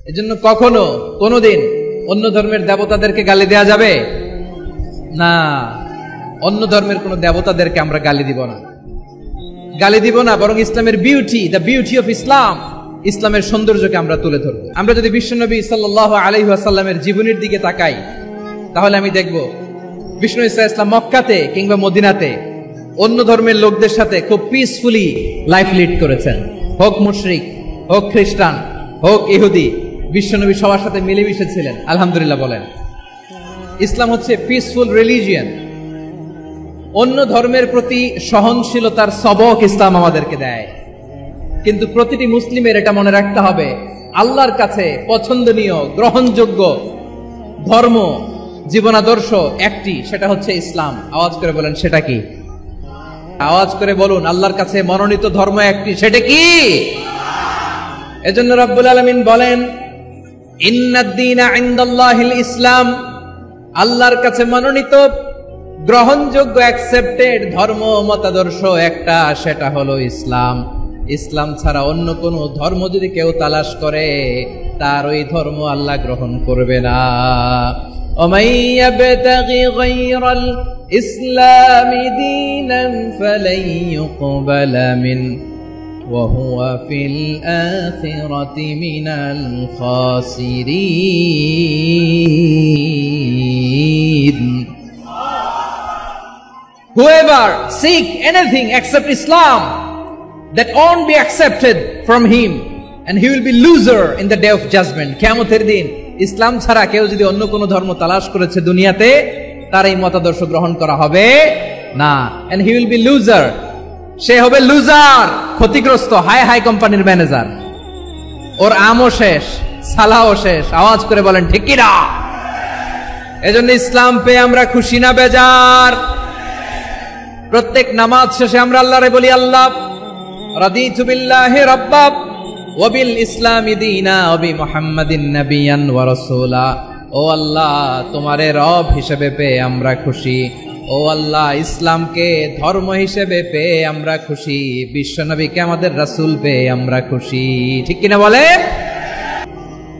এজন্য কখনো কোনোদিন অন্য ধর্মের দেবতাদেরকে গালি দেয়া যাবে না। অন্য ধর্মের কোন দেবতাদেরকে আমরা গালি দিব না, বরং ইসলামের beauty, the beauty of Islam, ইসলামের সৌন্দর্যকে আমরা তুলে ধরবো। আমরা যদি বিশ্বনবী সাল্লাল্লাহু আলাইহি ওয়াসাল্লামের জীবনের দিকে তাকাই, তাহলে আমি দেখব বিষ্ণু ইসলাম মক্কাতে কিংবা মদিনাতে অন্য ধর্মের লোকদের সাথে খুব পিসফুলি লাইফ লিড করেছেন। হোক মুশরিক, হোক খ্রিস্টান, হোক ইহুদি, বিশ্বনবী সবার সাথে মিলেমিশে ছিলেন। আলহামদুলিল্লাহ বলেন। ইসলাম হচ্ছে পিসফুল রিলিজিয়ন। অন্য ধর্মের প্রতি সহনশীলতার সবক ইসলাম আমাদেরকে দেয়, কিন্তু প্রতিটি মুসলিমের এটা মনে রাখতে হবে, আল্লাহর কাছে পছন্দনীয় গ্রহণযোগ্য ধর্ম জীবনাদর্শ একটি, সেটা হচ্ছে ইসলাম। আওয়াজ করে বলেন, সেটা কি? আওয়াজ করে বলুন, আল্লাহর কাছে মনোনীত ধর্ম একটি, সেটা কি? এজন্য রব্বুল আলামিন বলেন, ইন্নাদ-দীনা ইনদাল্লাহিল ইসলাম, আল্লাহর কাছে মনোনীত গ্রহণযোগ্য অ্যাকসেপ্টেড ধর্ম মতাদর্শ একটা, সেটা হলো ইসলাম। ইসলাম ছাড়া অন্য কোন ধর্ম যদি কেউ তালাশ করে, তার ওই ধর্ম আল্লাহ গ্রহণ করবে না। ওমাই ইয়াবতাগি গায়রাল ইসলামি দীনান ফালাই ইউকবালা মিন ওয়া হুয়া ফিল আখিরাতি মিনাল খাসিরিন। Whoever seek anything except Islam, that won't be accepted from him, and he will be loser in the day of judgment. কিয়ামতের দিন ইসলাম ছাড়া কেউ যদি অন্য কোন ধর্ম তালাশ করেছে দুনিয়াতে, তার এই মতাদর্শ গ্রহণ করা হবে না, and he will be loser, সে হবে লুজার, ক্ষতিগ্রস্ত। হাই হাই কোম্পানির ম্যানেজার, ওর আমও শেষ, সালাও শেষ। আওয়াজ করে বলেন ঠিক কি না? এজন্য ইসলাম পেয়ে আমরা খুশি না বেজার? প্রত্যেক নামাজ শেষে আমরা আল্লাহরে বলি, আল্লাহ রাদিতু বিল্লাহি রাব্বা ওয়া বিল ইসলামি দীনা ওয়া বি মুহাম্মাদিন নাবিয়ান ওয়া রাসূলা। ও আল্লাহ, তোমারে রব হিসেবে পেয়ে আমরা খুশি। ও আল্লাহ, ইসলামকে ধর্ম হিসেবে পেয়ে আমরা খুশি। বিশ্বনবীকে আমাদের রাসূল পেয়ে আমরা খুশি। ঠিক কিনা বলে?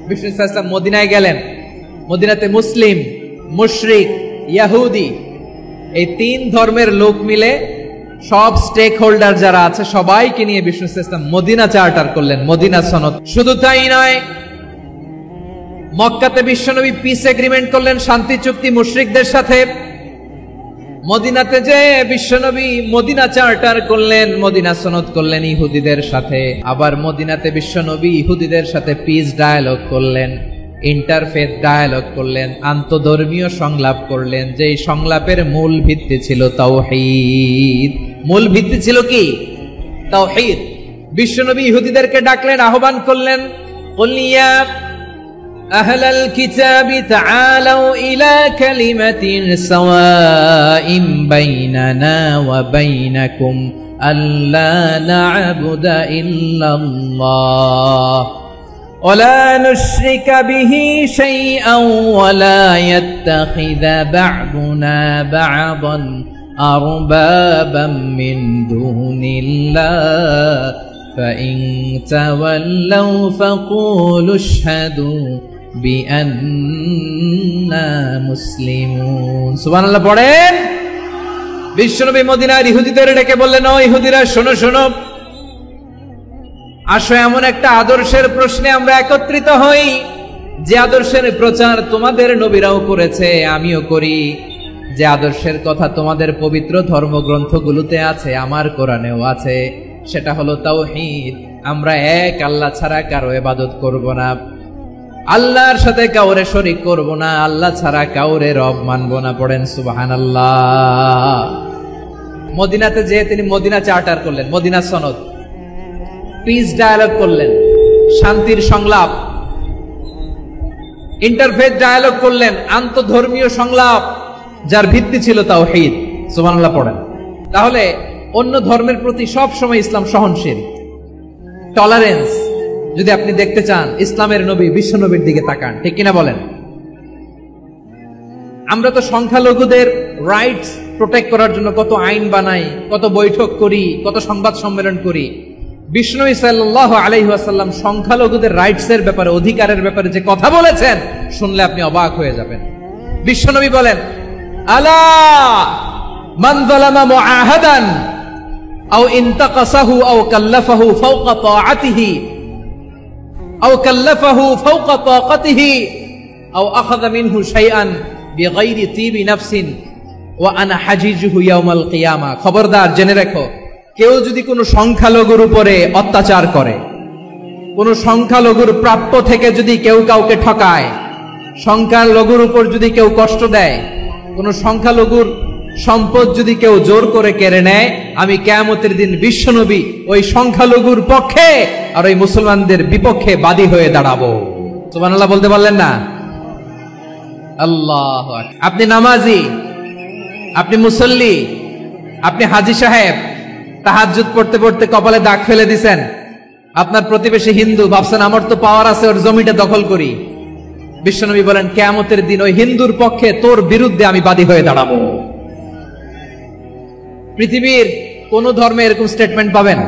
বিষ্ণু ইসলাম মদিনায় গেলেন। মদিনাতে মুসলিম, মুশরিক, ইহুদি, এই তিন ধর্মের লোক মিলে সব স্টেক হোল্ডার যারা আছে সবাইকে নিয়ে বিষ্ণু ইসলাম মদিনা চার্টার করলেন, মদিনা সনদ। শুধু তাই নয়, মক্কাতে বিশ্বনবী পিস এগ্রিমেন্ট করলেন, শান্তি চুক্তি মুশরিকদের সাথে। মদিনাতে যে বিশ্বনবী মদিনা চার্টার করলেন, মদিনা সনদ করলেন ইহুদিদের সাথে। আবার মদিনাতে বিশ্বনবী ইহুদিদের সাথে পিস ডায়ালগ করলেন, ইন্টারফেথ ডায়ালগ করলেন, আন্তধর্মীয় সংলাপ করলেন। যেই সংলাপের মূল ভিত্তি ছিল তাওহীদ। মূল ভিত্তি ছিল কি? তাওহীদ। বিশ্বনবী ইহুদিদেরকে ডাকলেন, আহ্বান করলেন, কুল ইয়া আহলাল কিতাবি তাআলাউ ইলা কালিমাতিন সাওয়াইন বাইনানা ওয়া বাইনাকুম আল্লা না'বুদা ইল্লাল্লাহ ولا نشرك به شيئا ولا يتخذ بعضنا بعضا أربابا من دون الله فإن تولوا فقولوا اشهدوا بأننا مسلمون। সুবহান আল্লাহ পড়েন। বিশ্বনবী মদিনার ইহুদিদের ডেকে বললেন, ও ইহুদিরা, শোনো শোনো, আসো এমন একটা আদর্শের প্রশ্নে আমরা একত্রিত হই, যে আদর্শের প্রচার তোমাদের নবীরাও করেছে, আমিও করি। যে আদর্শের কথা তোমাদের পবিত্র ধর্মগ্রন্থগুলোতে আছে, আমার কোরআনেও আছে, সেটা হলো তাওহীদ। আমরা এক আল্লাহ ছাড়া কারো ইবাদত করব না, আল্লাহর সাথে কাউরে শরীক করব না, আল্লাহ ছাড়া কাউরে রব মানব না। পড়েন সুবহানাল্লাহ। মদিনাতে যে তিনি মদিনা চার্টার করলেন, মদিনা সনদ, পিস ডায়ালগ করলেন, শান্তির সংলাপ, ইন্টারফেথ ডায়ালগ করলেন, আন্তধর্মীয় সংলাপ, যার ভিত্তি ছিল তাওহীদ। সুবহানাল্লাহ পড়েন। তাহলে অন্য ধর্মের প্রতি সব সময় ইসলাম সহনশীল, টলারেন্স। যদি আপনি দেখতে চান ইসলামের নবী বিশ্ব নবীর দিকে তাকান, ঠিক কিনা বলেন? আমরা তো সংখ্যালঘুদের রাইটস প্রোটেক্ট করার জন্য কত আইন বানাই, কত বৈঠক করি, কত সংবাদ সম্মেলন করি। বিষ্ণু সাল্লাল্লাহু আলাইহি ওয়াসাল্লাম সংখ্যালঘুদের রাইটস এর ব্যাপারে, অধিকারের ব্যাপারে যে কথা বলেছেন, শুনলে আপনি অবাক হয়ে যাবেন। বিশ্বনবী বলেন, আলা মান যালামা মুআহাদান আও ইনতাকাসাহু আও কাল্লাফাহু ফাওকা তাআতিহি আও কাল্লাফাহু ফাওকা তাকাতিহি আও আখাযা মিনহু শাইআন বিগাইরি তিবি নাফসিন ওয়া আনা হাজিজুহু ইয়াউমাল কিয়ামা। খবরদার, জেনে রাখো, কেউ যদি কোনো সংখ্যালঘুর উপরে অত্যাচার করে, কোনো সংখ্যালঘুর প্রাপ্য থেকে যদি কেউ কাউকে ঠকায়, সংখ্যালঘুর উপর যদি কেউ কষ্ট দেয়, কোনো সংখ্যালঘুর সম্পদ যদি কেউ জোর করে কেড়ে নেয়, আমি কিয়ামতের দিন বিশ্বনবী ওই সংখ্যালঘুর পক্ষে আর ওই মুসলমানদের বিপক্ষে বাদী হয়ে দাঁড়াবো। সুবহানাল্লাহ বলতে পারলেন না? আল্লাহু আকবার। আপনি নামাজি, আপনি মুসল্লি, আপনি হাজী সাহেব, তাহাজ্জুদ পড়তে পড়তে কপালে দাগ ফেলে দিছেন, আপনার প্রতিবেশী হিন্দু, ভাবছেন আমার তো পাওয়ার আছে, ওর জমিটা দখল করি। বিশ্বনবী বলেন, কিয়ামতের দিন ওই হিন্দুর পক্ষে তোর বিরুদ্ধে আমি বাদী হয়ে দাঁড়াবো। পৃথিবীর কোন ধর্মে এরকম স্টেটমেন্ট পাবেন?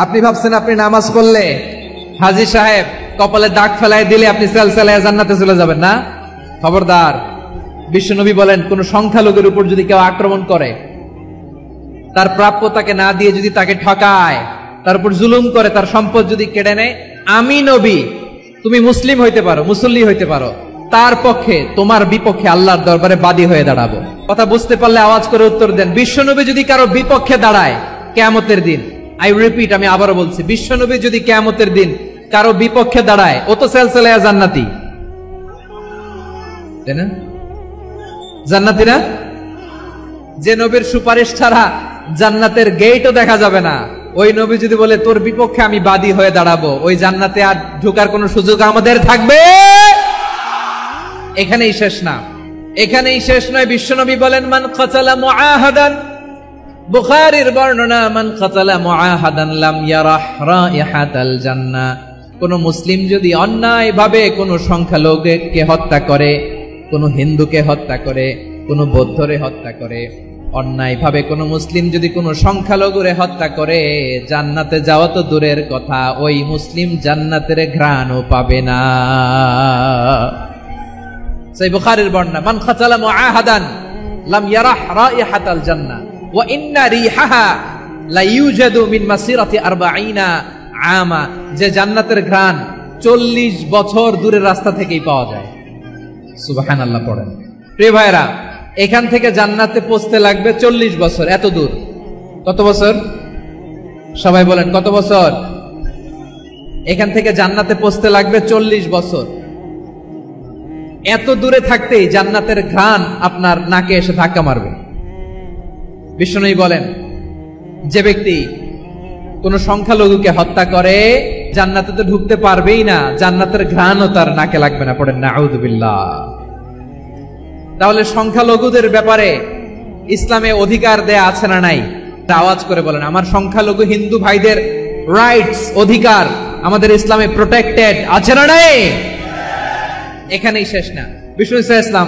আপনি ভাবছেন আপনি নামাজ পড়লে, হাজী সাহেব কপালে দাগ ফেলায় দিলে আপনি সেলসেলায় জান্নাতে চলে যাবেন না? খবরদার। বিশ্বনবী বলেন, কোন সংখ্যালঘুর উপর যদি কেউ আক্রমণ করে, তার প্রাপ্য তাকে না দিয়ে যদি তাকে ঠকায়, তার উপর জুলুম করে, তার সম্পদ যদি কেড়ে নেয়, আমি নবী, তুমি মুসলিম হইতে পারো, মুসল্লি হইতে পারো, তার পক্ষে তোমার বিপক্ষে আল্লাহর দরবারে বাদী হয়ে দাঁড়াবো। কথা বুঝতে পারলে আওয়াজ করে উত্তর দেন। বিশ্বনবী যদি কারো বিপক্ষে দাঁড়ায় কিয়ামতের দিন, আই রিপিট, আমি আবারও বলছি, বিশ্বনবী যদি কিয়ামতের দিন কারো বিপক্ষে দাঁড়ায়, ও তো সেলসেলায়া জান্নাতি, তাই না? জান্নাতি না? যে নবীর সুপারিশ ছাড়া জান্নাতের গেটও দেখা যাবে না, ওই নবী যদি বলে তোর বিপক্ষে আমি বাদী হয়ে দাঁড়াবো, ওই জান্নাতে আর ঢোকার কোন সুযোগ আমাদের থাকবে? এখানেই শেষ না, এখানেই শেষ নয়। বিশ্বনবী বলেন, মান কাতালা মুআহাদান, বুখারীর বর্ণনা, মান কাতালা মুআহাদান লাম ইয়ারাহ রাইহাতাল জান্নাহ। কোন মুসলিম যদি অন্যায়ভাবে কোন সংখ্যালঘুকে হত্যা করে, কোন হিন্দুকে হত্যা করে, কোন বৌদ্ধরে হত্যা করে, অন্যায়ভাবে কোন মুসলিম যদি কোন সংখ্যালঘুরে হত্যা করে, জান্নাতে যাওয়া তো দূরের কথা, ওই মুসলিম জান্নাতের ঘ্রাণও পাবে না। সেই বুখারীর বর্ণনা, মান কাতালা মুআহাদান লাম ইয়ারাহ রাইহাতাল জান্নাহ ওয়া ইন্না রিহাহা লা ইউজাদু মিন মাসিরাতি 40 আমা। যে জান্নাতের ঘ্রাণ 40 বছর দূরের রাস্তা থেকেই পাওয়া যায়। সুবহানাল্লাহ পড়েন। প্রিয় ভাইরা, এখান থেকে জান্নাতে পৌঁছতে লাগবে 40 বছর। এত দূর। কত বছর? সবাই বলেন, কত বছর? এখান থেকে জান্নাতে পৌঁছতে লাগবে 40 বছর। এত দূরে থাকতেই জান্নাতের ঘ্রাণ আপনার নাকে এসে ধাক্কা মারবে। বিষ্ণুই বলেন, যে ব্যক্তি কোন সংখ্যালঘুকে হত্যা করে, জান্নাতে তো ঢুকতে পারবেই না, জান্নাতের ঘ্রাণও তার নাকে লাগবে না। পড়েন নাউযুবিল্লাহ। তাহলে সংখ্যালঘুদের ব্যাপারে ইসলামে অধিকার দেয়া আছে না নাই? আওয়াজ করে বলেন, আমার সংখ্যালঘু হিন্দু ভাইদের রাইটস, অধিকার আমাদের ইসলামে প্রোটেক্টেড আছে না নাই? এখানেই শেষ না। বিষ্ণু ইসলাম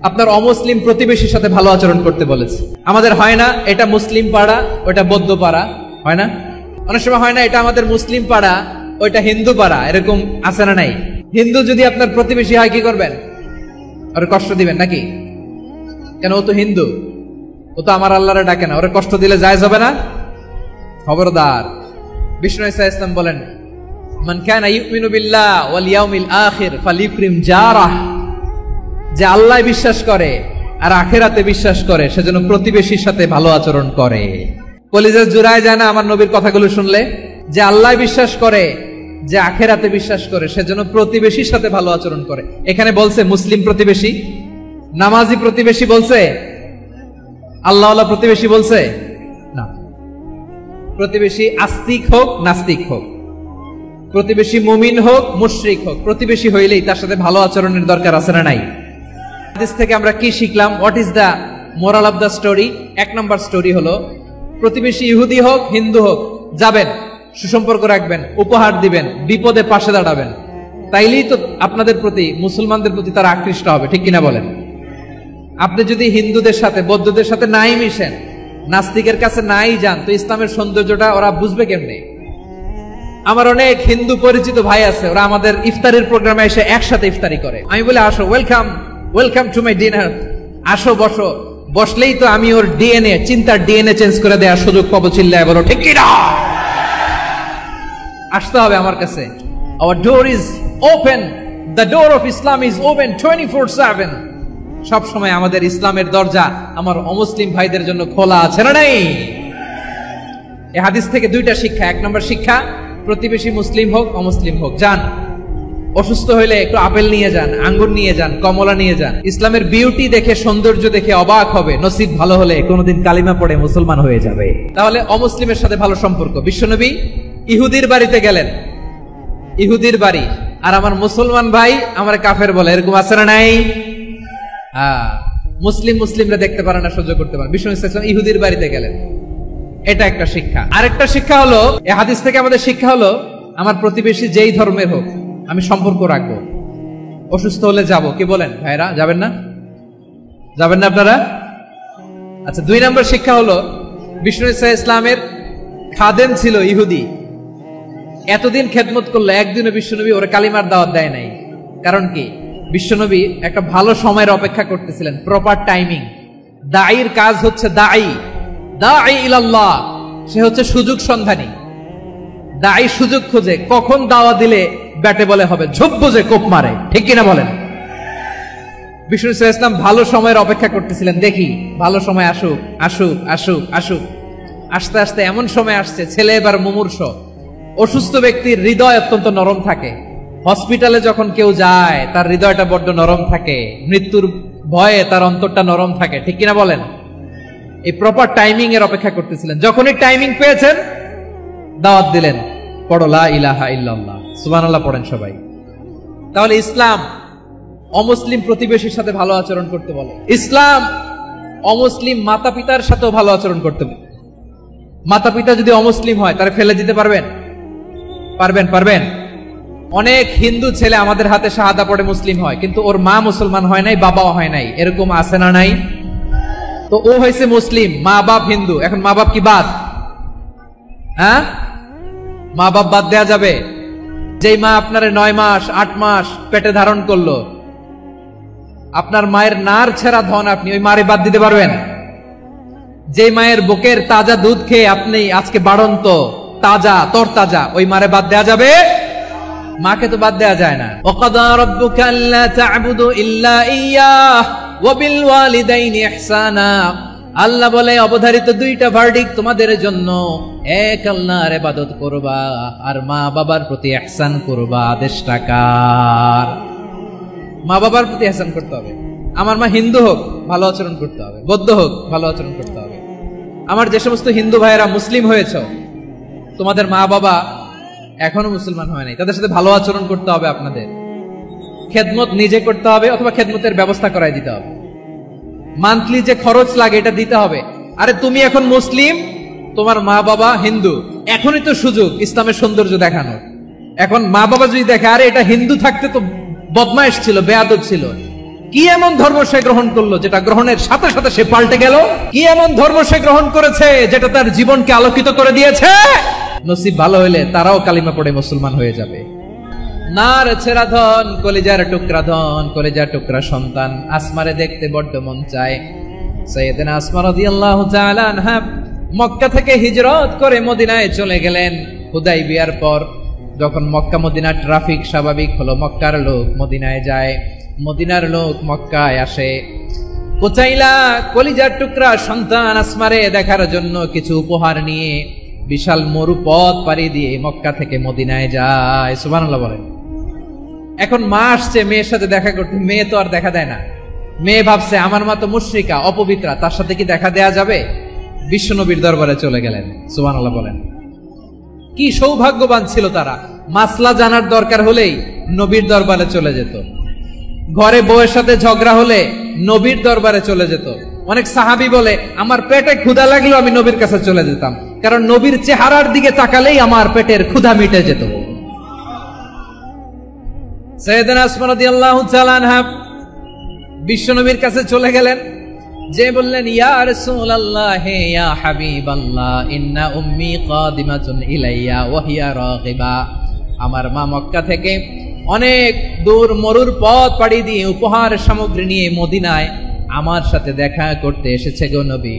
আপনার অমুসলিম প্রতিবেশীর সাথে ভালো আচরণ করতে বলেছে। আমাদের হয় না এটা মুসলিম পাড়া, ওটা বৌদ্ধ পাড়া, হয় না? অনেক সময় হয় না এটা আমাদের মুসলিম পাড়া, ওইটা হিন্দু পাড়া, এরকম আছে না নাই? হিন্দু যদি আপনার প্রতিবেশী হয়, কি করবেন? ওরে কষ্ট দিবেন নাকি? কেন? ও তো হিন্দু, ও তো আমার আল্লাহরে ডাকে না, ওরে কষ্ট দিলে জায়েজ হবে না? খবরদার। বিষ্ণু ইসলাম বলেন, মান কানা ইউমিনু বিল্লাহ ওয়াল ইয়াউমিল আখির ফালিউকরিম জারাহ। যে আল্লাহ বিশ্বাস করে আর আখিরাতে বিশ্বাস করে, সেজন্য প্রতিবেশীর সাথে ভালো আচরণ করে। কলিজা জুড়ায় যায় না আমার নবীর কথাগুলো শুনলে? যে আল্লাহ বিশ্বাস করে, যে আখিরাতে বিশ্বাস করে, সেজন্য প্রতিবেশীর সাথে ভালো আচরণ করে। এখানে বলছে মুসলিম প্রতিবেশী, নামাজি প্রতিবেশী বলছে, আল্লাহওয়ালা প্রতিবেশী বলছে না। প্রতিবেশী আস্তিক হোক নাস্তিক হোক, প্রতিবেশী মুমিন হোক মুশরিক হোক, প্রতিবেশী হইলেই তার সাথে ভালো আচরণের দরকার আছে না নাই? হাদিস থেকে আমরা কি শিখলাম? What is the moral of the story? 1 number story হলো, প্রতিবেশী ইহুদি হোক হিন্দু হোক, যাবেন, সুসম্পর্ক রাখবেন, উপহার দিবেন, বিপদে পাশে দাঁড়াবেন, তাইলেই তো আপনাদের প্রতি, মুসলমানদের প্রতি তারা আকৃষ্ট হবে। ঠিক কিনা বলেন? আপনি যদি হিন্দুদের সাথে বৌদ্ধদের সাথে নাই মিশেন, নাস্তিকের কাছে নাই যান, তো ইসলামের সৌন্দর্যটা ওরা বুঝবে কেমনে? আমার অনেক হিন্দু পরিচিত ভাই আছে, ওরা আমাদের ইফতারের প্রোগ্রামে এসে একসাথে ইফতারি করে। আমি বলি আসো, ওয়েলকাম টু মাই ডিনার, আসো বসো। বসলেই তো আমি ওর চিন্তার ডিএনএ চেঞ্জ করে দেওয়ার সুযোগ পাবো। চিল্লায় বলো ঠিক কি না? আসতে হবে আমার কাছে। Our door is open. The door of Islam is open 24/7. সব সময় আমাদের ইসলামের দরজা আমার অমুসলিম ভাইদের জন্য খোলা আছে না নাই? এই হাদিস থেকে দুইটা শিক্ষা। এক নম্বর শিক্ষা, প্রতিবেশী মুসলিম হোক অমুসলিম হোক, যান। অসুস্থ হইলে একটু আপেল নিয়ে যান, আঙ্গুর নিয়ে যান, কমলা নিয়ে যান। ইসলামের বিউটি দেখে, সৌন্দর্য দেখে অবাক হবে। নসিব ভালো হলে কোনোদিন কালিমা পড়ে মুসলমান হয়ে যাবে। তাহলে অমুসলিমের সাথে ভালো সম্পর্ক। বিশ্বনবী ইহুদির বাড়িতে গেলেন, ইহুদির বাড়ি, আর আমার মুসলমান ভাই আমার কাফের বলে, এরকম আছে না নাই? মুসলিমরা দেখতে পারে না, সহ্য করতে পারে। বিশ্বনবী সাল্লাল্লাহু আলাইহি ওয়াসাল্লাম ইহুদির বাড়িতে গেলেন। এটা একটা শিক্ষা। আরেকটা শিক্ষা হলো, এই হাদিস থেকে আমাদের শিক্ষা হলো, আমার প্রতিবেশী যেই ধর্মের হোক আমি সম্পর্ক রাখবো। অসুস্থ হলে যাব, কি বলেন ভাইরা? যাবেন না? যাবেন না আপনারা? আচ্ছা, 2 নম্বর শিক্ষা হলো, বিষ্ণু ঈসা ইসলামের খাদেম ছিল ইহুদি, এতদিন খেদমত করলো, একদিনও বিশ্বনবী ওরা কালিমার দাওয়াত দেয় নাই। কারণ কি? বিশ্বনবী একটা ভালো সময়ের অপেক্ষা করতেছিলেন, প্রপার টাইমিং। দাঈর কাজ হচ্ছে দাঈ ইলাল্লাহ, সে হচ্ছে সুযোগ সন্ধানী। দাঈ সুযোগ খোঁজে, কখন দাওয়া দিলে ব্যাটে বলে হবে, ঝোপ বুঝে কোপ মারে, ঠিক কিনা বলেন? বিষ্ণু ঈসা ইসলাম ভালো সময়ের অপেক্ষা করতেছিলেন, দেখি ভালো সময় আসুক আসুক আসুক আসুক। আস্তে আস্তে এমন সময় আসছে, ছেলে এবার মুমূর্ষ। অসুস্থ ব্যক্তির হৃদয় অত্যন্ত নরম থাকে। হসপিটালে যখন কেউ যায় তার হৃদয়টা বড্ড নরম থাকে, মৃত্যুর ভয়ে তার অন্তরটা নরম থাকে, ঠিক কিনা বলেন? এই প্রপার টাইমিং এর অপেক্ষা করতেছিলেন। যখনই টাইমিং পেয়েছেন দাওয়াত দিলেন, পড়ো লা ইলাহা ইল্লাল্লাহ, সুবহানাল্লাহ পড়েন সবাই। তাহলে ইসলাম অমুসলিম প্রতিবেশীর সাথে ভালো আচরণ করতে বলে। ইসলাম অমুসলিম মাতা পিতার সাথেও ভালো আচরণ করতে বলে। মাতা পিতা যদি অমুসলিম হয় তারা ফেলে দিতে পারবেন? পারবেন? অনেক হিন্দু ছেলে আমাদের হাতে শাহাদা পড়ে মুসলিম হয়, কিন্তু ওর মা মুসলমান হয় নাই, বাবাও হয় নাই। এরকম আছে না নাই? তো ও হয়েছে মুসলিম, মা বাপ হিন্দু, এখন মা বাপ কি বাদ? হ্যাঁ, মা বাপ বাদ দেয়া যাবে? যেই মা আপনার 9 মাস 8 মাস পেটে ধারণ করলো, আপনার মায়ের নার ছেঁড়া ধন, আপনি ওই মারে বাদ দিতে পারবেন? যে মায়ের বুকের তাজা দুধ খেয়ে আপনি আজকে বাড়ন্ত তাজা তরতাজা, ওই মারে বাদ দেয়া যাবে? মাকে তো বাদ দেয়া যায় না। ওয়াকাদা রাব্বুকা আল্লা তা'বুদু ইল্লা ইয়্যাহ ওয়া বিল ওয়ালিদাইনি ইহসানা। আল্লাহ বলে অবধারিত 2টা ভার্ডিক্ট তোমাদের জন্য, এক আল্লাহর ইবাদত করবা আর মা বাবার প্রতি ইহসান করবা। আদেশটা কার? মা বাবার প্রতি ইহসান করতে হবে। আমার মা হিন্দু হোক ভালো আচরণ করতে হবে, বৌদ্ধ হোক ভালো আচরণ করতে হবে। আমার যে সমস্ত হিন্দু ভাইয়েরা মুসলিম হয়েছে, তোমাদের মা বাবা এখনো মুসলমান হয় নাই, তাদের সাথে ভালো আচরণ করতে হবে। আপনাদের খেদমত নিজে করতে হবে অথবা খেদমতের ব্যবস্থা করাই দিতে হবে। মান্থলি যে খরচ লাগে এটা দিতে হবে। আরে তুমি এখন মুসলিম, তোমার মা বাবা হিন্দু, এখনই তো সুযোগ ইসলামের সৌন্দর্য দেখানোর। এখন মা বাবা যদি দেখে আরে এটা হিন্দু থাকতে তো বদমাইশ ছিল, বেয়াদব ছিল, কি এমন ধর্ম সে গ্রহণ করলো যেটা গ্রহণের সাথে সাথে সে পাল্টে গেল? কি এমন ধর্ম সে গ্রহণ করেছে যেটা তার জীবনকে আলোকিত করে দিয়েছে? নসিব ভালো হইলে তারাও কালিমা পড়ে মুসলমান হয়ে যাবে। নার ছেঁড়া ধন, কলিজার টুকরা সন্তান, আসমারে দেখতে বড্ড মন চায়। সাইয়েদনা আসমা রাদিয়াল্লাহু তাআলা আনহা মক্কা থেকে হিজরত করে মদিনায় চলে গেলেন হুদাইবিয়ার পর। যখন মক্কা মদিনা ট্রাফিক স্বাভাবিক হলো, মক্কার লোক মদিনায় যায়, মদিনার লোক মক্কায় আসে। কোচাইলা কলিজার টুকরা সন্তান আসমারে দেখার জন্য কিছু উপহার নিয়ে বিশাল মরুপথ পাড়ি দিয়ে মক্কা থেকে মদিনায় যায়। সুবহানাল্লাহ বলেন। এখন মা আসছে মেয়ের সাথে দেখা করতে, মেয়ে তো আর দেখা দেয় না। মেয়ে ভাবছে আমার মা তো মুশরিকা, অপবিত্রা, তার সাথে কি দেখা দেয়া যাবে? বিশ্বনবীর দরবারে চলে গেলেন। সুবহানাল্লাহ বলেন। কি সৌভাগ্যবান ছিল তারা, মাসলা জানার দরকার হলেই নবীর দরবারে চলে যেত। ঘরে বউয়ের সাথে ঝগড়া হলে নবীর দরবারে চলে যেত। অনেক সাহাবী বলে আমার পেটে ক্ষুধা লাগলো আমি নবীর কাছে চলে যেতাম, কারণ নবীর চেহারার দিকে তাকালেই আমার পেটের ক্ষুধা মিটে যেত। সাইয়েদনা আসমা রাদিয়াল্লাহু তাআলা আনহা বিশ্বনবীর কাছে চলে গেলেন। যে বললেন, ইয়া রাসূলুল্লাহ ইয়া হাবিবাল্লাহ ইন্না উম্মি কাদিমাতুন ইলাইয়া ওয়া হিয়া রাগিবা। আমার মা মক্কা থেকে অনেক দূর মরুর পথ পাড়ি দিয়ে উপহার সামগ্রী নিয়ে মদিনায় আমার সাথে দেখা করতে এসেছে গো নবী।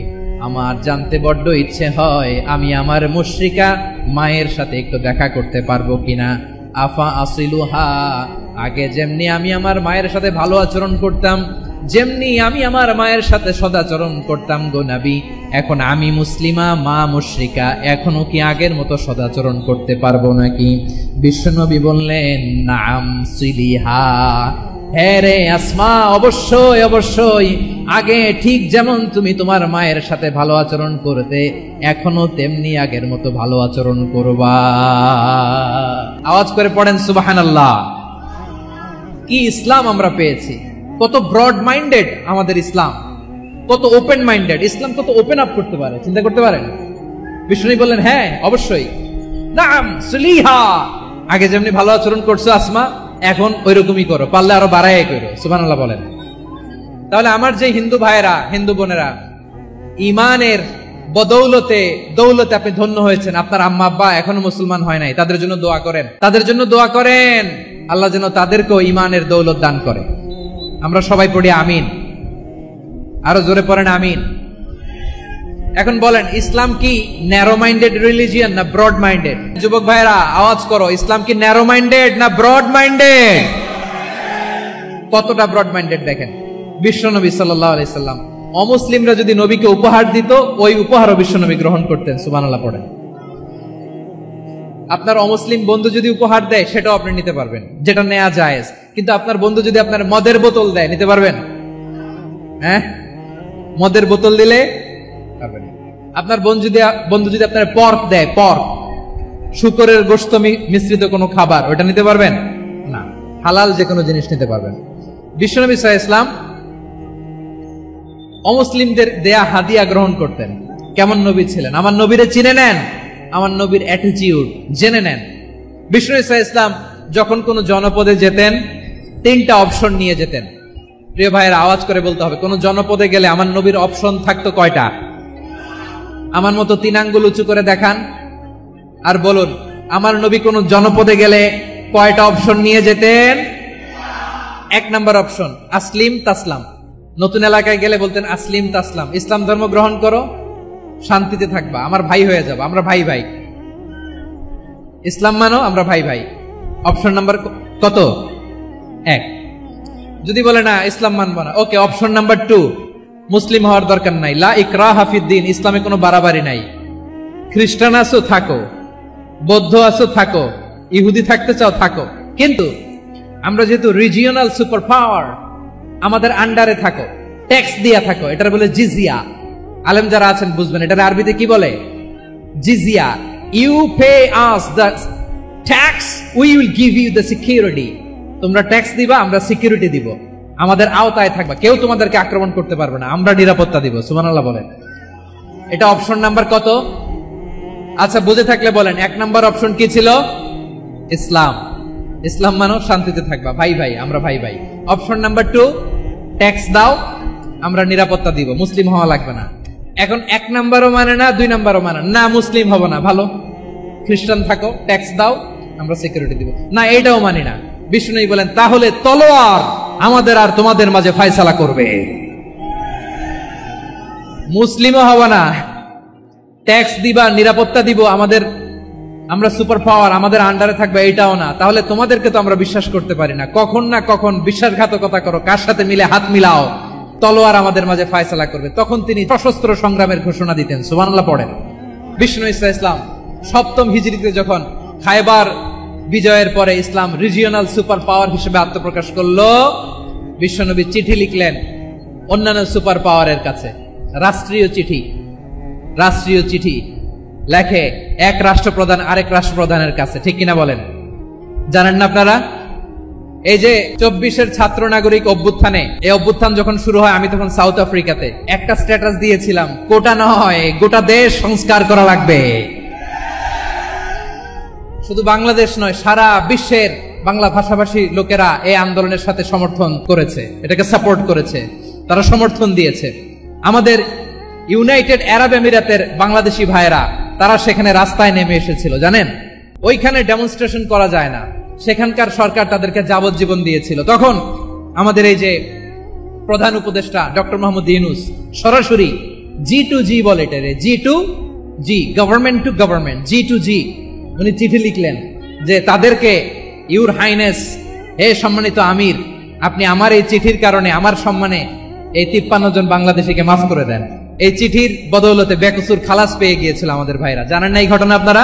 আমার জানতে বড্ড ইচ্ছে হয় আমি আমার মুশরিকা মায়ের সাথে একটু দেখা করতে পারবো কিনা। আফা আসিলুহা, আগে যেমনি আমি আমার মায়ের সাথে ভালো আচরণ করতাম, যেমনি আমি আমার মায়ের সাথে সদাচরণ করতাম গো নবী, এখন আমি মুসলিমা, মা মুশরিকা, এখনো কি আগের মতো সদাচরণ করতে পারবো নাকি? বিশ্বনবী বললেন, নাম সিলিহা, হ্যাঁ রে আসমা, অবশ্যই অবশ্যই, আগে ঠিক যেমন তুমি তোমার মায়ের সাথে ভালো আচরণ করতে, এখনো তেমনি আগের মতো ভালো আচরণ করবা। আওয়াজ করে পড়েন সুবহানাল্লাহ। কি ইসলাম আমরা পেয়েছি! কত ব্রড মাইন্ডেড আমাদের ইসলাম, কত ওপেন মাইন্ডেড ইসলাম, কত ওপেন আপ করতে পারে, চিন্তা করতে পারেন। বিষ্ণু বললেন, হ্যাঁ অবশ্যই, নাম সুলিহা, আগে যেমনি ভালো আচরণ করছো আসমা, এখন ওই রকমই করো, পারলে আরো বাড়াই করো। সুবহানাল্লাহ বলেন। তাহলে আমার যে হিন্দু ভাইয়েরা, হিন্দু বোনেরা, ইমানের বদৌলতে দৌলতে আপনি ধন্য হয়েছেন, আপনার আম্মা আব্বা এখনো মুসলমান হয় নাই, তাদের জন্য দোয়া করেন, তাদের জন্য দোয়া করেন, আল্লাহ যেন তাদেরকেও ইমানের দৌলত দান করে। আমরা সবাই পড়ি আমিন, আরো জোরে পড়েন আমিন। এখন বলেন, ইসলাম কি ন্যারো মাইন্ডেড রিলিজিয়ান না ব্রড মাইন্ডেড? যুবক ভাইরা আওয়াজ করো, ইসলাম কি ন্যারো মাইন্ডেড না ব্রড মাইন্ডেড? কতটা ব্রড মাইন্ডেড দেখেন। বিশ্বনবী সাল্লাল্লাহু আলাইহি সাল্লাম অমুসলিমরা যদি নবীকে উপহার দিত, ওই উপহারও বিশ্বনবী গ্রহণ করতেন। সুবহানাল্লাহ পড়েন। আপনার অমুসলিম বন্ধু যদি উপহার দেয়, সেটাও আপনি নিতে পারবেন, যেটা নেওয়া জায়েজ। কিন্তু আপনার বন্ধু যদি আপনার মদের বোতল দেয়, নিতে পারবেন? হ্যাঁ, মদের বোতল দিলে পারবেন। আপনার বন্ধু যদি আপনার পর্ক দেয়, পর্ক, শুকরের গোশত মিশ্রিত কোনো খাবার, ওটা নিতে পারবেন না। হালাল যে কোনো জিনিস নিতে পারবেন। বিশ্বনবী সাল্লাল্লাহু আলাইহি ওয়াসাল্লাম অমুসলিমদের দেয়া হাদিয়া গ্রহণ করতেন। কেমন নবী ছিলেন! আমার নবীরে চিনে নেন, আমার নবীর অ্যাটিটিউড জেনে নেন। বিশ্বনবী সাল্লাল্লাহু আলাইহি ওয়াসাল্লাম যখন কোন জনপদে যেতেন, 3টা অপশন নিয়ে যেতেন। প্রিয় ভাইয়ের আওয়াজ করে বলতে হবে, কোন জনপদে গেলে আমার নবীর অপশন থাকতো কয়টা? আমার মতো 3 আঙ্গুল উঁচু করে দেখান আর বলুন, আমার নবী কোন জনপদে গেলে কয়টা অপশন নিয়ে যেতেন? 1 নাম্বার অপশন, আসলিম তাসলাম। নতুন এলাকায় গেলে বলতেন, আসলিম তাসলাম, ইসলাম ধর্ম গ্রহণ করো, শান্তিতে থাকবা, আমার ভাই হয়ে যাবো, আমরা ভাই ভাই, ইসলাম মানো, আমরা ভাই ভাই। অপশন নাম্বার কত? 1। যদি বলে না ইসলাম মানবো না, ওকে, অপশন নাম্বার 2, মুসলিম হওয়ার দরকার নাই, লা ইকরাহা ফিদ্দিন, ইসলামে কোনো বাড়াবাড়ি নাই, খ্রিস্টান আছো থাকো, বৌদ্ধ আছো থাকো, ইহুদি থাকতে চাও থাকো, কিন্তু আমরা যেহেতু রিজিওনাল সুপার পাওয়ার, আমাদের আন্ডারে থাকো, ট্যাক্স দিয়া থাকো, এটার বলে জিজিয়া। আলেম যারা আছেন বুঝবেন, এটার আরবিতে কি বলে? জিজিয়া। You pay us the tax, we will give you the security. তোমরা ট্যাক্স দিবা, আমরা সিকিউরিটি দিব, আমাদের আওতায় থাকবা, কেউ তোমাদেরকে আক্রমণ করতে পারবে না, আমরা নিরাপত্তা দিব। সুবহানাল্লাহ বলেন। এটা অপশন নাম্বার কত? আচ্ছা, বুঝে থাকলে বলেন, 1 নাম্বার অপশন কি ছিল? ইসলাম। ইসলাম মানো, শান্তিতে থাকবা, ভাই ভাই, আমরা ভাই ভাই। অপশন নাম্বার 2, ট্যাক্স দাও, আমরা নিরাপত্তা দিব, মুসলিম হওয়া লাগবে না। এখন 1 নাম্বারও মানে না, 2 নাম্বারও মানে না, মুসলিম হবো না, ভালো, খ্রিস্টান থাকো, ট্যাক্স দাও, আমরা সিকিউরিটি দিব না, এটাও মানি না। বিষ্ণু বলেন, তাহলে তলোয়ার আমাদের আর তোমাদের মাঝে ফয়সালা করবে, মুসলিমও হবো না, ট্যাক্স দিবা, নিরাপত্তা দিব, আমরা সুপার পাওয়ার, আমাদের আন্ডারে থাকবে, এটাও না। তাহলে তোমাদেরকে তো আমরা বিশ্বাস করতে পারি না, কখন না কখন বিশ্বাসঘাতকতা করো, কার সাথে মিলে হাত মিলাও, তলোয়ার আমাদের মাঝে ফয়সালা করবে। তখন তিনি সশস্ত্র সংগ্রামের ঘোষণা দিতেন। সুবহানাল্লাহ পড়েন। বিষ্ণু ইসলাম 7ম হিজরিতে যখন খায়বার বিজয়ের পরে ইসলাম রিজিওনাল সুপার পাওয়ার হিসেবে আত্মপ্রকাশ করলো, বিশ্বনবী চিঠি লিখলেন অন্যান্য সুপার পাওয়ারের কাছে, রাষ্ট্রীয় চিঠি লেখে এক রাষ্ট্রপ্রধান আরেক রাষ্ট্রপ্রধানের কাছে, ঠিক কিনা বলেন? জানেন না আপনারা? এই যে 24-এর ছাত্র নাগরিক অভ্যুত্থানে, এই অভ্যুত্থান যখন শুরু হয়, আমি তখন সাউথ আফ্রিকাতে একটা স্ট্যাটাস দিয়েছিলাম, কোটা নয়, গোটা দেশ সংস্কার করা লাগবে। শুধু বাংলাদেশ নয়, সারা বিশ্বের বাংলা ভাষাভাষী লোকেরা এই আন্দোলনের সাথে সমর্থন করেছে, এটাকে সাপোর্ট করেছে, তারা সমর্থন দিয়েছে। আমাদের ইউনাইটেড আরব আমিরাতের বাংলাদেশি ভাইরা তারা সেখানে রাস্তায় নেমে এসেছিল, জানেন? ওইখানে ডেমনস্ট্রেশন করা যায় না, সেখানকার সরকার তাদেরকে যাবজ্জীবন দিয়েছিল। তখন আমাদের এই যে প্রধান উপদেষ্টা ডক্টর মোহাম্মদ ইউনূস সরাসরি G2G বলে, এটারে G2G, government to government, G2G, উনি চিঠি লিখলেন যে তাদেরকে, ইউর হাইনেস, হে সম্মানিত আমির, আপনি আমার এই চিঠির কারণে আমার সম্মানে এই 53 জন বাংলাদেশিকে মাফ করে দেন। এই চিঠির বদৌলতে বেকসুর খালাস পেয়ে গিয়েছিল আমাদের ভাইরা। জানেন না এই ঘটনা আপনারা?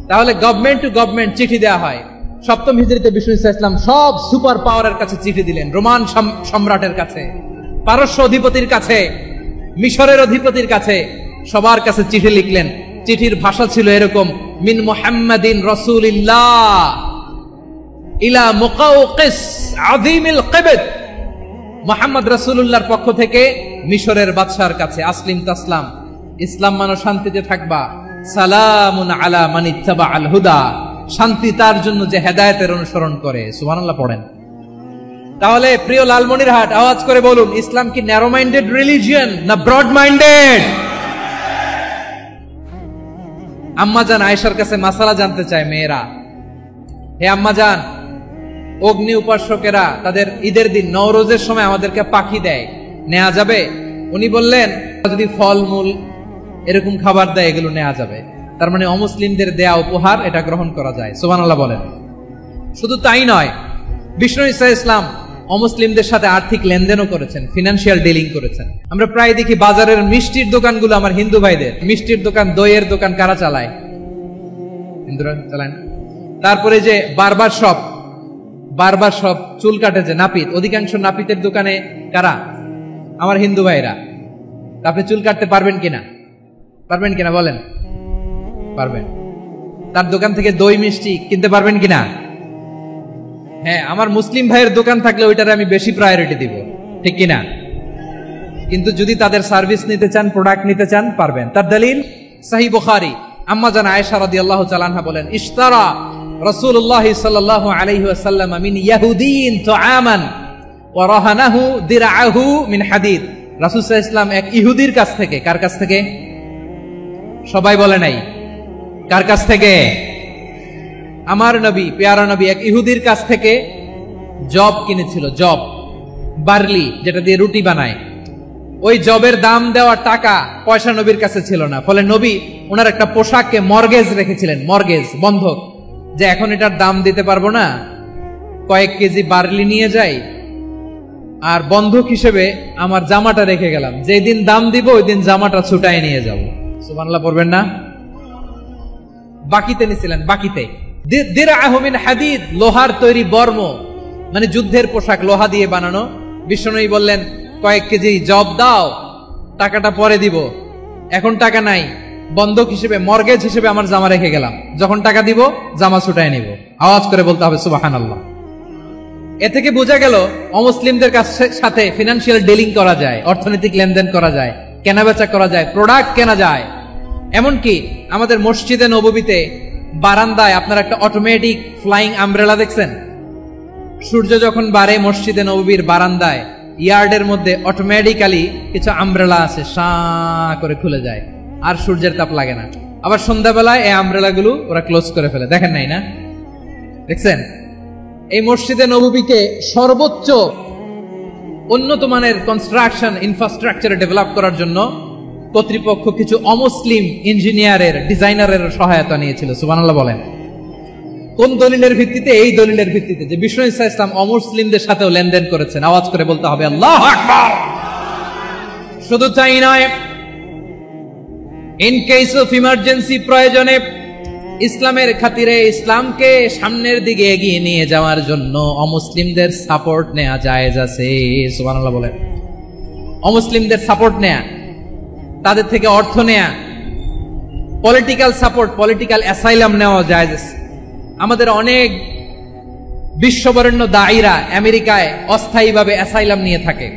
তাহলে গভর্নমেন্ট টু গভর্নমেন্ট চিঠি দেওয়া হয়। সপ্তম হিজরিতে বিষ্ণু ইসলাম সব সুপার পাওয়ারের কাছে চিঠি দিলেন, রোমান সম্রাটের কাছে, পারস্য অধিপতির কাছে, মিশরের অধিপতির কাছে, সবার কাছে চিঠি লিখলেন। চিঠির ভাষা ছিল এরকম: মিন মুহাম্মাদিন রাসূলিল্লাহ ইলা মুকাওকিস আযীমিল কিবত, মুহাম্মদ রাসূলুল্লাহর পক্ষ থেকে মিশরের বাদশার কাছে, আসলিম তাসলাম, ইসলাম মানো শান্তিতে থাকবা, সালামুন আলা মান ইত্তাবাআল হুদা, শান্তি তার জন্য যে হেদায়েতের অনুসরণ করে। সুবহানাল্লাহ পড়েন। তাহলে প্রিয় লালমনিরহাট, আওয়াজ করে বলুন, ইসলাম কি ন্যারো মাইন্ডেড রিলিজিয়ন না ব্রড মাইন্ডেড? আম্মাজান আয়েশার কাছে মাসালা জানতে চায় মেয়েরা, হে আম্মাজান, অগ্নি উপাসকেরা তাদের ঈদের দিন নওরোজের সময় আমাদেরকে পাখি দেয়, নেওয়া যাবে? উনি বললেন, যদি ফলমূল এরকম খাবার দেয় এগুলো নেওয়া যাবে। তার মানে অমুসলিমদের দেয়া উপহার এটা গ্রহণ করা যায়। সুবহানাল্লাহ বলেন। শুধু তাই নয়, বিষ্ণু ঈসা ইসলাম অমুসলিমদের সাথে আর্থিক লেনদেনও করেছেন, ফিনান্সিয়াল ডিলিং করেছেন। আমরা প্রায় দেখি বাজারের মিষ্টির দোকানগুলো আমার হিন্দু ভাইদের, মিষ্টির দোকান, দইয়ের দোকান কারা চালায়? হিন্দুরা চালায় না? তারপরে যে বারবার শপ, চুল কাটে যে নাপিত, অধিকাংশ নাপিতের দোকানে কারা? আমার হিন্দু ভাইরা। আপনি চুল কাটতে পারবেন কিনা বলেন? পারবেন। তার দোকান থেকে দই মিষ্টি কিনতে পারবেন কিনা? হ্যাঁ, আমার মুসলিম ভাইয়ের দোকান থাকলে ওইটারে আমি বেশি প্রায়োরিটি দিব, ঠিক কিনা? কিন্তু যদি তাদের সার্ভিস নিতে চান, প্রোডাক্ট নিতে চান, পারবেন। তার দলিল সহিহ বুখারী, আম্মা জান আয়েশা রাদিয়াল্লাহু তাআলা আনহা বলেন, ইশতারা রাসূলুল্লাহ সাল্লাল্লাহু আলাইহি ওয়াসাল্লাম মিন ইয়াহুদিয়িন তুআমান ওয়া রাহানাহু দিরআহু মিন হাদিদ। রাসূল সাল্লাল্লাহু আলাইহি ওয়াসাল্লাম এক ইহুদির কাছ থেকে, কার কাছ থেকে? সবাই বলে নাই কার কাছ থেকে? আমার নবী, পেয়ারা নবী এক ইহুদির কাছ থেকে জব কিনেছিল, জব, বার্লি, যেটা দিয়ে রুটি বানায়। ওই জবের দাম দেওয়া টাকা পয়সা নবীর কাছে ছিল না, ফলে নবী ওনার একটা পোশাককে মর্গেজ রেখেছিলেন, মর্গেজ, বন্ধক, যে এখন এটার দাম দিতে পারবো না, কয়েক কেজি বার্লি নিয়ে যাই আর বন্ধক হিসেবে আমার জামাটা রেখে গেলাম, যেদিন দাম দিব ওই দিন জামাটা ছুটাই নিয়ে যাব। সুবহানাল্লাহ পড়বেন না? বাকিতে নিছিলেন, বাকিতে। দিরআহু মিন হাদিদ, লোহার তৈরি বর্ম, মানে যুদ্ধের পোশাক, লোহা দিয়ে বানানো। বিষ্ণুনবী বললেন, কয়েক কেজি জব দাও, টাকাটা পরে দিব, এখন টাকা নাই, বন্ধক হিসেবে, মর্গেজ হিসেবে আমার জামা রেখে গেলাম, যখন টাকা দিব জামা ছুটাই নিব। আওয়াজ করে বলতে হবে সুবহানাল্লাহ। এ থেকে বোঝা গেল অমুসলিমদের সাথে ফিনান্সিয়াল ডিলিং করা যায়, অর্থনৈতিক লেনদেন করা যায়, কেনাবেচা করা যায়, প্রোডাক্ট কেনা যায়। এমনকি আমাদের মসজিদে নববীতে বারান্দায় আপনার একটা অটোমেটিক ফ্লাইং আমব্রেলা দেখছেন? সূর্য যখন বাড়ে মসজিদে নববীর বারান্দায় ইয়ার্ডের মধ্যে অটোমেটিক্যালি কিছু আমব্রেলা আছে, শাঁ করে খুলে যায়, আর সূর্যের তাপ লাগে না। আবার সন্ধ্যাবেলায় এই আমব্রেলা গুলো ওরা ক্লোজ করে ফেলে, দেখেন নাই না? দেখছেন? এই মসজিদে নববীকে সর্বোচ্চ উন্নত মানের কনস্ট্রাকশন ইনফ্রাস্ট্রাকচারে ডেভেলপ করার জন্য কর্তৃপক্ষ কিছু অমুসলিম ইঞ্জিনিয়ারের, ডিজাইনারের সহায়তা নিয়েছিল। সুবহানাল্লাহ বলেন। কোন দলিলের ভিত্তিতে? এই দলিলের ভিত্তিতে যে বিষ্ণু ঈসা ইসলাম অমুসলিমদের সাথেও লেনদেন করেছেন। আওয়াজ করে বলতে হবে আল্লাহু আকবার। শুধু তাই নয়, ইন কেস অফ ইমার্জেন্সি, প্রয়োজনে ইসলামের খাতিরে, ইসলামকে সামনের দিকে এগিয়ে নিয়ে যাওয়ার জন্য অমুসলিমদের সাপোর্ট নেওয়া জায়েজ আছে। সুবহানাল্লাহ বলেন। অমুসলিমদের সাপোর্ট নেয়া, তাদের থেকে অর্থ নেয়া, পলিটিক্যাল সাপোর্ট, পলিটিক্যাল অ্যাসাইলাম নেওয়া জায়েজ আছে। আমাদের অনেক বিশ্ববরেণ্য দায়ীরা আমেরিকায় অস্থায়ীভাবে অ্যাসাইলাম নিয়ে থাকে,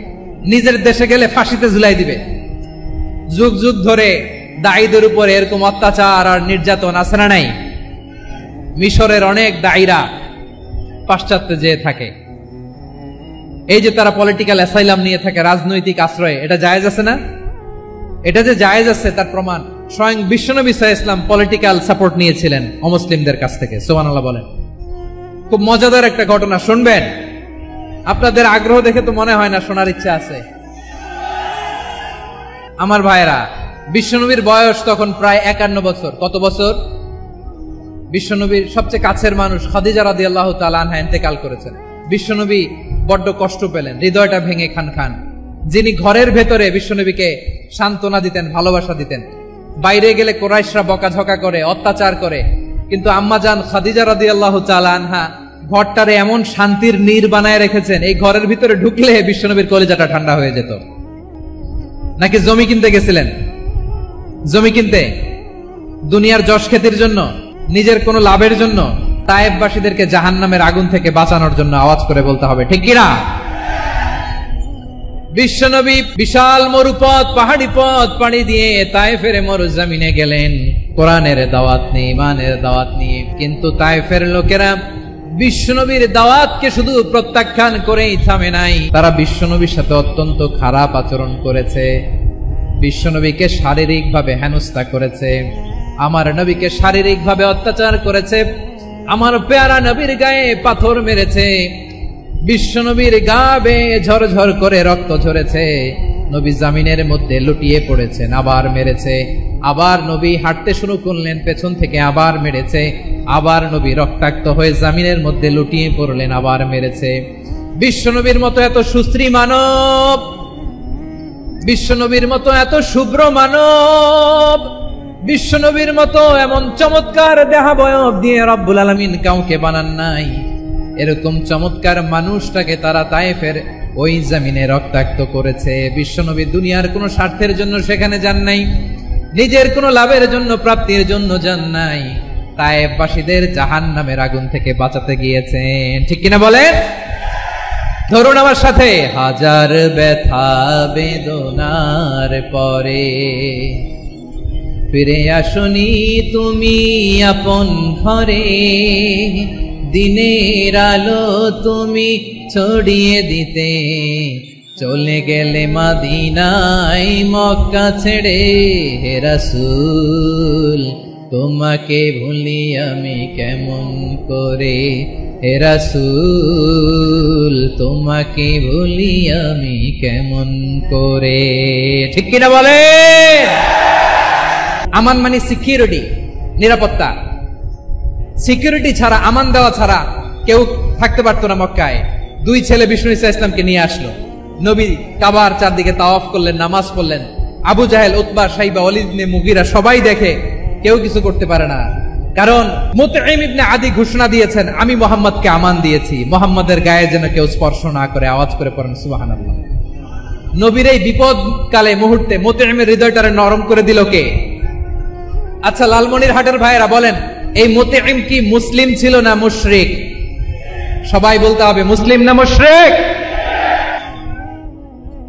নিজের দেশে গেলে ফাঁসিতে ঝুলাই দিবে। যুগ যুগ ধরে দায়ীদের উপর এরকম অত্যাচার আর নির্যাতন আছে না নাই? মিশরের অনেক দায়ীরা পাশ্চাত্যে যেয়ে থাকে। এই যে তারা পলিটিক্যাল অ্যাসাইলাম নিয়ে থাকে, রাজনৈতিক আশ্রয়, এটা জায়েজ আছে না? এটা যে জায়েজ আছে তার প্রমাণ স্বয়ং বিশ্বনবী সাল্লাল্লাহু আলাইহি ওয়াসাল্লাম পলিটিক্যাল সাপোর্ট নিয়েছিলেন অমুসলিমদের কাছ থেকে। সুবহানাল্লাহ বলেন। খুব মজাদার একটা ঘটনা শুনবেন। আপনাদের আগ্রহ দেখে তো মনে হয় না শোনার ইচ্ছা আছে। আমার ভাইয়েরা, বিশ্বনবীর বয়স তখন প্রায় 51 বছর। কত বছর? বিশ্বনবীর সবচেয়ে কাছের মানুষ খাদিজা রাদিয়াল্লাহু তাআলা আনহা ইন্তেকাল করেছেন। বিশ্বনবী বড্ড কষ্ট পেলেন, হৃদয়টা ভেঙে খান খান। যিনি ঘরের ভেতরে বিশ্বনবীকে সান্ত্বনা দিতেন, ভালোবাসা দিতেন, বাইরে গেলে কুরাইশরা বকাঝকা করে, অত্যাচার করে, কিন্তু আম্মাজান খাদিজা রাদিয়াল্লাহু তাআলা আনহা ঘরটারে এমন শান্তির নীড় বানায় রেখেছেন, এই ঘরের ভিতরে ঢুকলে বিশ্বনবীর কলিজাটা ঠান্ডা হয়ে যেত। নাকি জমি কিনতে গেছিলেন? জমি কিনতে দুনিয়ার যশ খ্যাতির জন্য, নিজের কোনো লাভের জন্য? তায়েফবাসীদেরকে জাহান্নামের আগুন থেকে বাঁচানোর জন্য। আওয়াজ করে বলতে হবে ঠিক কিনা? বিশ্বনবী বিশাল মরুপথ, পাহাড়ি পথ পাড়ি দিয়ে তায়েফের মরুজমিনে গেলেন কোরআনের দাওয়াত নিয়ে, ইমানের দাওয়াত নিয়ে। কিন্তু তায়েফের লোকেরা বিশ্বনবীর দাওয়াতকে শুধু প্রত্যাখ্যান করেই থামে নাই, তারা বিশ্বনবীর সাথে অত্যন্ত খারাপ আচরণ করেছে। বিশ্বনবীকে শারীরিকভাবে হেনস্থা করেছে, আমার নবীকে শারীরিকভাবে অত্যাচার করেছে, আমার পেয়ারা নবীর গায়ে পাথর মেরেছে, বিশ্বনবীর গা বেয়ে ঝরঝর করে রক্ত ঝরেছে, নবী জামিনের মধ্যে লুটিয়ে পড়েছেন, আবার মেরেছে, আবার নবী হাঁটতে শুরু করলেন, পেছন থেকে আবার মেরেছে, আবার নবী রক্তাক্ত হয়ে জামিনের মধ্যে লুটিয়ে পড়লেন, আবার মেরেছে। বিশ্বনবীর মতো এত সুশ্রী মানব, বিশ্বনবীর মতো এত শুভ্র মানব, বিশ্বনবীর মতো এমন চমৎকার দেহাবয়ব দিয়ে রব্বুল আলামিন কাউকে বানান নাই। এরকম চমৎকার মানুষটাকে তারা তায়েফের ওই জমিনে রক্তাক্ত করেছে। বিশ্বনবী দুনিয়ার কোনো স্বার্থের জন্য সেখানে যান নাই, নিজের কোনো লাভের জন্য, প্রাপ্তির জন্য যান নাই, তায়েফবাসীদের জাহান্নামের আগুন থেকে বাঁচাতে গিয়েছেন। ঠিক কিনা বলেন? ধরুন আমার সাথে, হাজার ব্যথা বেদনার পরে ফিরে আসনি তুমি আপন ঘরে, দিনের আলো তুমি ছড়িয়ে দিতে চলে গেলে মদিনায় মক্কা ছেড়ে। হে রাসূল তোমাকে ভুলি আমি কেমন করে, হে রাসূল তোমাকে ভুলি আমি কেমন করে। ঠিক কিনা বলে? আমান মানে সিকিউরিটি, নিরাপত্তা। সিকিউরিটি ছাড়া, আমান দেওয়া ছাড়া কেউ থাকতে পারতো না মক্কায়। দুই ছেলে বিষ্ণু ইসা ইসলামকে নিয়ে আসলো, নবী কাবার চারদিকে তাওয়াফ করলেন, নামাজ পড়লেন। আবু জাহেল, উতবা, শাইবা, ওয়ালিদ ইবনে মুগীরা সবাই দেখে, কেউ কিছু করতে পারে না। কারণ মুতঈম ইবনে আদি ঘোষণা দিয়েছেন, আমি মুহাম্মদকে আমান দিয়েছি, মুহাম্মদের গায়ে যেন কেউ স্পর্শ না করে। আওয়াজ করে পড়েন সুবহানাল্লাহ। নবীর এই বিপদ কালে মুহূর্তে মুতঈমের হৃদয়টারে নরম করে দিল কে? আচ্ছা, লালমনির হাটের ভাইয়েরা বলেন, এই মুতঈম কি মুসলিম ছিল না মুশরিক? সবাই বলতে হবে, মুসলিম না মুশরিক?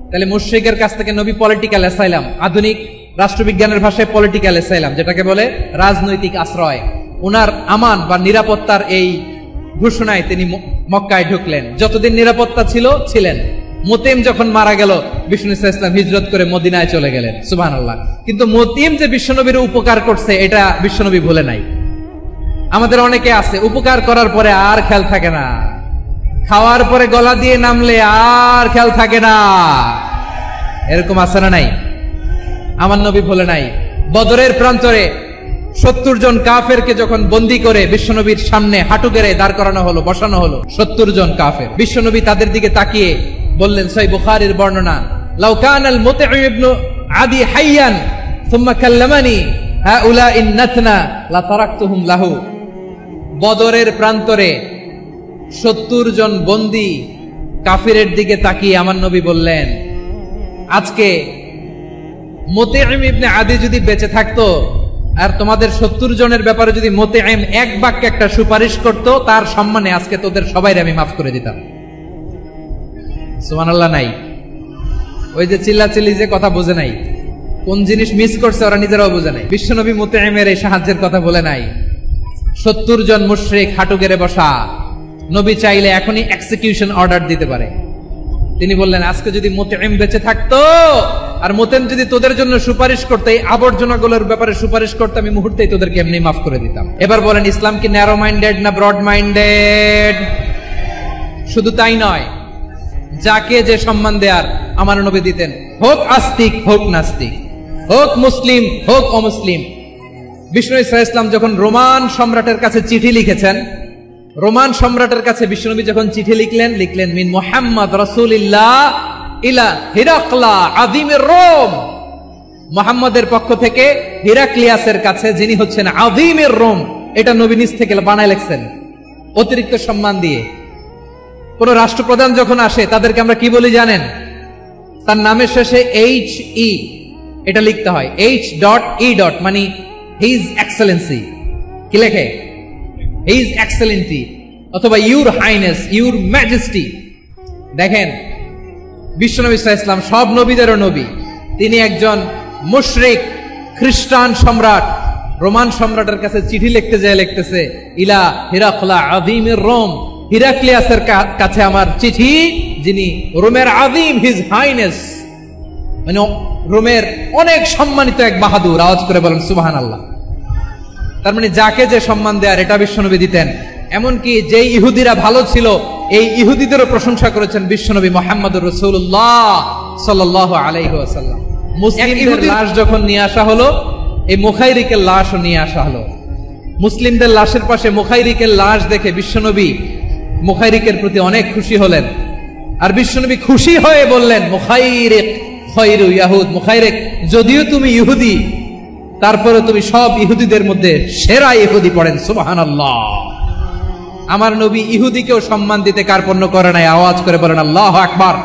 তাহলে মুশরিকের কাছ থেকে নবী পলিটিক্যাল অ্যাসাইলাম, আধুনিক রাষ্ট্রবিজ্ঞানের ভাষায় পলিটিক্যাল অ্যাসাইলাম, যেটাকে বলে রাজনৈতিক আশ্রয়, উনার আমান বা নিরাপত্তার এই ঘোষণায় তিনি মক্কায় ঢুকলেন। যতদিন নিরাপত্তা ছিল ছিলেন। মুতঈম যখন মারা গেল, বিষ্ণু ইসলাম হিজরত করে মদিনায় চলে গেলেন। সুবহানাল্লাহ। কিন্তু মুতঈম যে বিশ্বনবীর উপকার করছে, এটা বিশ্বনবী ভুলে নাই। আমাদের অনেকে আছে, উপকার করার পরে আর খেয়াল থাকে না, খাওয়ার পরে গলা দিয়ে নামলে আর খেয়াল থাকে না। এরকম আছে না নাই? আমার নবী ভুলে নাই। বদরের প্রান্তরে 70 জন কাফেরকে যখন বন্দী করে বিশ্বনবীর সামনে হাঁটু গেড়ে দাঁড় করানো হলো, বসানো হলো, 70 জন কাফের। বিশ্বনবী তাদের দিকে তাকিয়ে বললেন, সহিহ বুখারীর বর্ণনা, লাউ কানাল মুতঈম ইবনে আদি হাইয়ান সুম্মা কাল্লামানি হাউলাই নাতনা লা তারাকতুহুম লাহু। বদরের প্রান্তরে 70 জন বন্দী কাফিরের দিকে তাকিয়ে আমার নবী বললেন, আজকে মুতঈম ইবনে আদি যদি বেঁচে থাকতো আর তোমাদের 70 জনের ব্যাপারে যদি মুতঈম এক বাক্যে একটা সুপারিশ করত, তার সম্মানে আজকে তোদের সবাইরে আমি মাফ করে দিতাম। সুবহানাল্লাহ নাই? ওই যে চিল্লাচিল্লি যে কথা বোঝে নাই, কোন জিনিস মিস করছে ওরা নিজেরাও বোঝে নাই। বিশ্বনবী মুতঈমের এই সাহায্যের কথা বলে নাই। 70 জন মুশরিক হাঁটু গেড়ে বসা, নবী চাইলে এখনই এক্সিকিউশন অর্ডার দিতে পারে। তিনি বললেন, আজকে যদি মুতঈম বেঁচে থাকতো আর মুতঈম যদি তোদের জন্য সুপারিশ করতে, এই আবর্জনাগুলোর ব্যাপারে সুপারিশ করতে, আমি মুহূর্তেই তোদেরকে এমনি মাফ করে দিতাম। এবার বলেন, ইসলাম কি ন্যারো মাইন্ডেড না ব্রড মাইন্ডেড? শুধু তাই নয়, যাকে যে সম্মান দেয়ার আমার নবী দিতেন, হোক আস্তিক হোক নাস্তিক, হোক মুসলিম হোক অমুসলিম। বিষ্ণু ইসলাম যখন রোমান সম্রাটের কাছে চিঠি লিখেছেন, রোমান সম্রাটের কাছে বিশ্বনবী যখন চিঠি লিখলেন মিন মুহাম্মদ রাসূলিল্লাহ ইলা হিরাকলা আযীমের রোম, মুহাম্মদের পক্ষ থেকে হিরাক্লিয়াসের কাছে, যিনি হচ্ছেন আযীমের রোম। এটা নবী নিজ থেকে বানায় লিখছেন অতিরিক্ত সম্মান দিয়ে। কোন রাষ্ট্রপ্রধান যখন আসে তাদেরকে আমরা কি বলি জানেন? তার নামের শেষে HE এটা লিখতে হয়, H.E. মানে হিজ এক্সেলেন্সি। কি লেখে? হিজ এক্সেলেন্সি অথবা ইউর হাইনেস, ইউর ম্যাজেস্টি। দেখেন, বিশ্বনবী সাল্লাল্লাহু আলাইহি ওয়াসাল্লাম সব নবীদেরও নবী, তিনি একজন মুশরিক খ্রিস্টান সম্রাট রোমান সম্রাটের কাছে চিঠি লিখতে যায়, লিখতেছে ইলা হিরাকলা আযীমের রোম, হিরাক্লিয়াসের কাছে আমার চিঠি, যিনি রোমের আযীম, হিজ হাইনেস, মানে রোমের অনেক সম্মানিত এক বাহাদুর। আওয়াজ করে বলেন সুবহানাল্লাহ। তার মানে যাকে যে সম্মান দেয়ার এটা বিশ্বনবী দিতেন। এমনকি যে ইহুদিরা ভালো ছিল, এই ইহুদিদেরও প্রশংসা করেছেন বিশ্বনবী মুহাম্মদুর রাসূলুল্লাহ সাল্লাল্লাহু আলাইহি ওয়াসাল্লাম। মুসলিমদের লাশ যখন নিয়ে আসা হলো, এই মুখাইরিকের লাশও নিয়ে আসা হলো। মুসলিমদের লাশের পাশে মুখাইরিকের লাশ দেখে বিশ্বনবী মুখাইরিকের প্রতি অনেক খুশি হলেন। আর বিশ্বনবী খুশি হয়ে বললেন, মুখাইরিক খায়রু ইয়াহুদ, মুখাইরিক যদিও তুমি ইহুদি, তারপরে তুমি সব ইহুদিদের মধ্যে সেরা ইহুদি। পড়েন সুবহানাল্লাহ। আমার নবী ইহুদিকেও সম্মান দিতে কার্পণ্য করে নাই। আওয়াজ করে বলেন আল্লাহু আকবার।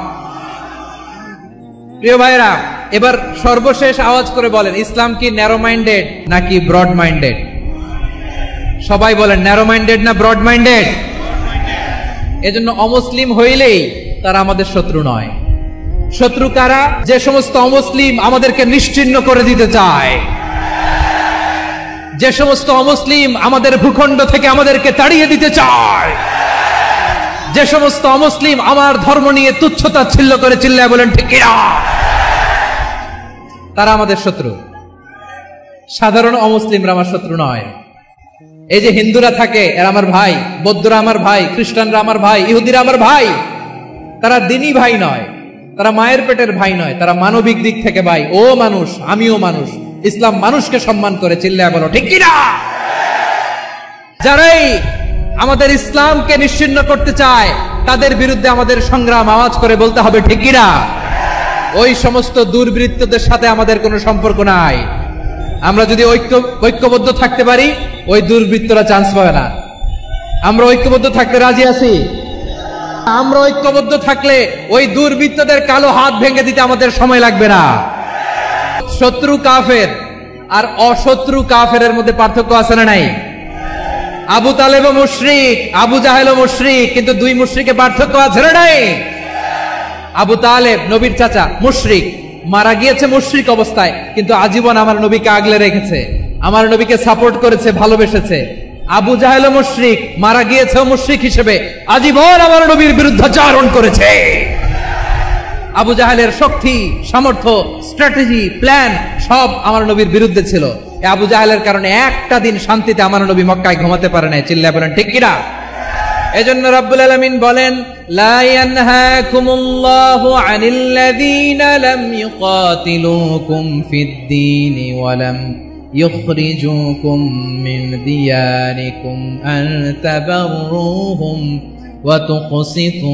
প্রিয় ভাইরা, এবার সর্বশেষ আওয়াজ করে বলেন, ইসলাম কি ন্যারো মাইন্ডেড নাকি ব্রড মাইন্ডেড? সবাই বলেন, ন্যারো মাইন্ডেড না ব্রড মাইন্ডেড? এজন্য অমুসলিম হইলেই তারা আমাদের শত্রু নয়। শত্রু কারা? যে সমস্ত অমুসলিম আমাদেরকে নিশ্চিহ্ন করে দিতে চায়, যে সমস্ত অমুসলিম আমাদের ভূখণ্ড থেকে আমাদেরকে তাড়িয়ে দিতে চায়, যে সমস্ত অমুসলিম আমার ধর্ম নিয়ে তুচ্ছতাচ্ছিল্য করে চিল্লায় বলেন ঠিক কিনা, তারা আমাদের শত্রু। সাধারণ অমুসলিমরা আমার শত্রু নয়। এই যে হিন্দুরা থাকে, এরা আমার ভাই, বৌদ্ধরা আমার ভাই, খ্রিস্টানরা আমার ভাই, ইহুদিরা আমার ভাই। তারা দিনই ভাই নয়, তারা মায়ের পেটের ভাই নয়, তারা মানবিক দিক থেকে ভাই। ও মানুষ, আমিও মানুষ। ইসলাম মানুষকে সম্মান করে, চিল্লায় বলো ঠিক কিনা। যারাই আমাদের ইসলামকে নিশ্চিহ্ন করতে চায়, তাদের বিরুদ্ধে আমাদের সংগ্রাম। আওয়াজ করে বলতে হবে ঠিক কিনা। ওই সমস্ত দুর্বৃত্তদের সাথে আমাদের কোনো সম্পর্ক নাই। আমরা যদি ঐক্যবদ্ধ থাকতে পারি, ওই দুর্বৃত্তরা চান্স পাবে না। আমরা ঐক্যবদ্ধ থাকতে রাজি আছি। আমরা ঐক্যবদ্ধ থাকলে ওই দুর্বৃত্তদের কালো হাত ভেঙে দিতে আমাদের সময় লাগবে না। শত্রু কাফের আর অশত্রু কাফেরের মধ্যে পার্থক্য আছে না নাই? আবু তালেবও মুশরিক, আবু জাহেলও মুশরিক, কিন্তু দুই মুশরিকে পার্থক্য আছে না নাই? আবু তালেব নবীর চাচা, মুশরিক, মারা গিয়েছে মুশরিক অবস্থায়, কিন্তু আজীবন আমার নবীকে আগলে রেখেছে, আমার নবীকে সাপোর্ট করেছে, ভালোবেসেছে। আবু জাহেলও মুশরিক, মারা গিয়েছে মুশরিক হিসেবে, আজীবন আমার নবীর বিরুদ্ধাচরণ করেছে। আবু জাহেলের শক্তি, সামর্থ্য, স্ট্র্যাটেজি, প্ল্যান সব আমার নবীর বিরুদ্ধে ছিল। আবু জাহেলের কারণে একটা দিন শান্তিতে আমার নবী মক্কায় ঘুমাতে পারে নাই। চিল্লায় বলেন ঠিক কিনা। এজন্য রাব্বুল আলামিন বলেন, লা ইয়ানহাকুমুল্লাহু আনিল্লাযীনা লাম ইউকাতিলুকুম ফিদ-দীনি ওয়া লাম ইখরিজুকুম মিন দিয়ারিকুম আন তাবাররুহুম ওয়া তুকসিতু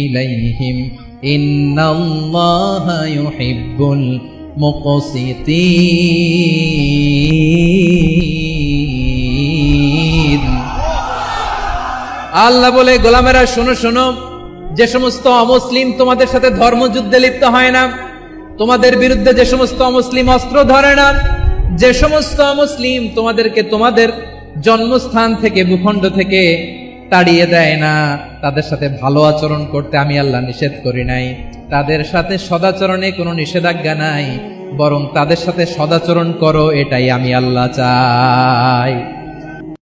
ইলাইহিম ইন্নাল্লাহা ইউহিব্বুল মুকসিতিন। আল্লাহ বলে, গোলামেরা শোনো শোনো, যে সমস্ত অমুসলিম তোমাদের সাথে ধর্মযুদ্ধে লিপ্ত হয় না, তোমাদের বিরুদ্ধে যে সমস্ত অমুসলিম অস্ত্র ধরে না, যে সমস্ত অমুসলিম তোমাদেরকে তোমাদের জন্মস্থান থেকে, ভূখণ্ড থেকে তাড়িয়ে দেয় না, তাদের সাথে ভালো আচরণ করতে আমি আল্লাহ নিষেধ করি নাই। তাদের সাথে সদাচরণে কোনো নিষেধাজ্ঞা নাই, বরং তাদের সাথে সদাচরণ করো, এটাই আমি আল্লাহ চাই।